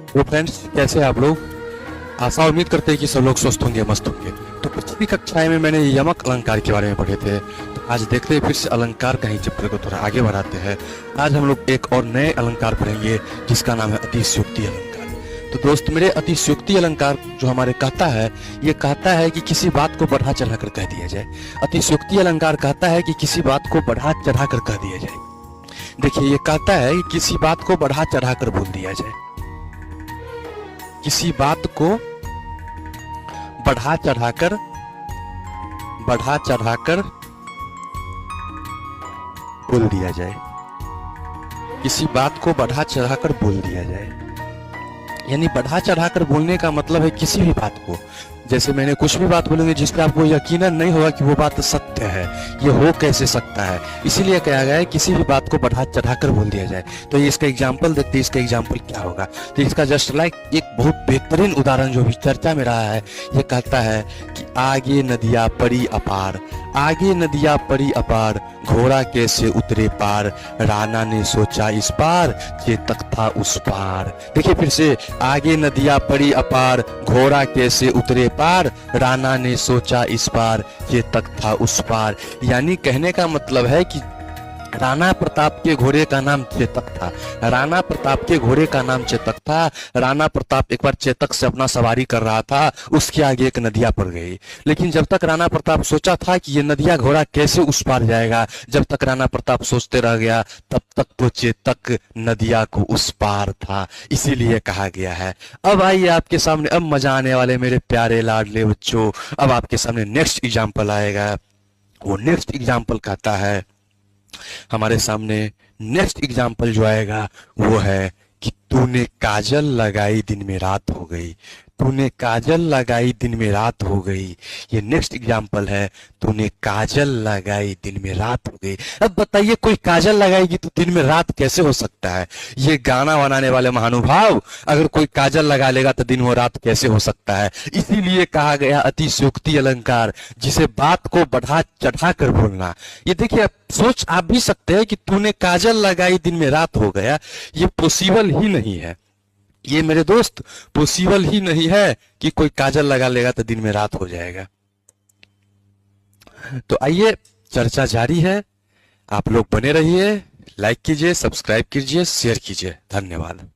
तो फ्रेंड्स, कैसे हैं आप लोग? आशा उम्मीद करते हैं कि सब लोग स्वस्थ होंगे, मस्त होंगे। तो पिछली कक्षा में मैंने यमक अलंकार के बारे में पढ़े थे। तो आज देखते हैं फिर से अलंकार का ही चैप्टर को थोड़ा आगे बढ़ाते हैं। आज हम लोग एक और नए अलंकार पढ़ेंगे जिसका नाम है अतिशयोक्ति अलंकार। तो दोस्त मेरे, अतिशयोक्ति अलंकार जो हमारे कहता है, ये कहता है कि किसी बात को बढ़ा चढ़ा कर कह दिया जाए। अतिशयोक्ति अलंकार कहता है कि किसी बात को बढ़ा चढ़ा कर कह दिया जाए। देखिए, ये कहता है कि किसी बात को बढ़ा चढ़ा कर बोल दिया जाए। किसी बात को बढ़ा चढ़ाकर बोल दिया जाए। किसी बात को बढ़ा चढ़ाकर बोल दिया जाए, यानी बढ़ा चढ़ाकर बोलने का मतलब है किसी भी बात को, जैसे मैंने कुछ भी बात बोलूंगी जिस पे आपको यकीनन नहीं होगा कि वो बात सत्य है, ये हो कैसे सकता है, इसीलिए कहा गया है किसी भी बात को बढ़ा चढ़ाकर बोल दिया जाए। तो ये इसका एग्जाम्पल देखते हैं, इसका एग्जाम्पल क्या होगा। तो इसका जस्ट लाइक एक बहुत बेहतरीन उदाहरण जो भी चर्चा में रहा है, ये कहता है कि आगे नदियां पड़ी अपार, आगे नदियां पड़ी अपार, घोड़ा कैसे उतरे पार, राणा ने सोचा इस पार, चेतक था उस पार। देखिए फिर से, आगे नदियां पड़ी अपार, घोड़ा कैसे उतरे पार, राणा ने सोचा इस पार, चेतक था उस पार। यानी कहने का मतलब है कि राणा प्रताप के घोड़े का नाम चेतक था। राणा प्रताप के घोड़े का नाम चेतक था। राणा प्रताप एक बार चेतक से अपना सवारी कर रहा था, उसके आगे एक नदिया पड़ गई। लेकिन जब तक राणा प्रताप सोचा था कि ये नदिया घोड़ा कैसे उस पार जाएगा, जब तक राणा प्रताप सोचते रह गया, तब तक तो चेतक नदिया को उस पार था। इसीलिए कहा गया है। अब आइए आपके सामने, अब मजा आने वाले मेरे प्यारे लाडले बच्चों। अब आपके सामने नेक्स्ट एग्जाम्पल आएगा। वो नेक्स्ट एग्जाम्पल कहता है, हमारे सामने नेक्स्ट एग्जाम्पल जो आएगा वो है कि तूने काजल लगाई दिन में रात हो गई। तूने काजल लगाई दिन में रात हो गई। ये नेक्स्ट एग्जाम्पल है, तूने काजल लगाई दिन में रात हो गई। अब बताइए, कोई काजल लगाएगी तो दिन में रात कैसे हो सकता है? ये गाना बनाने वाले महानुभाव, अगर कोई काजल लगा लेगा तो दिन में रात कैसे हो सकता है? इसीलिए कहा गया अतिशयोक्ति अलंकार, जिसे बात को बढ़ा चढ़ा कर बोलना। ये देखिए, सोच आप भी सकते हैं कि तूने काजल लगाई दिन में रात हो गया, ये पॉसिबल ही नहीं है। ये मेरे दोस्त पॉसिबल ही नहीं है कि कोई काजल लगा लेगा तो दिन में रात हो जाएगा। तो आइए, चर्चा जारी है। आप लोग बने रहिए, लाइक कीजिए, सब्सक्राइब कीजिए, शेयर कीजिए। धन्यवाद।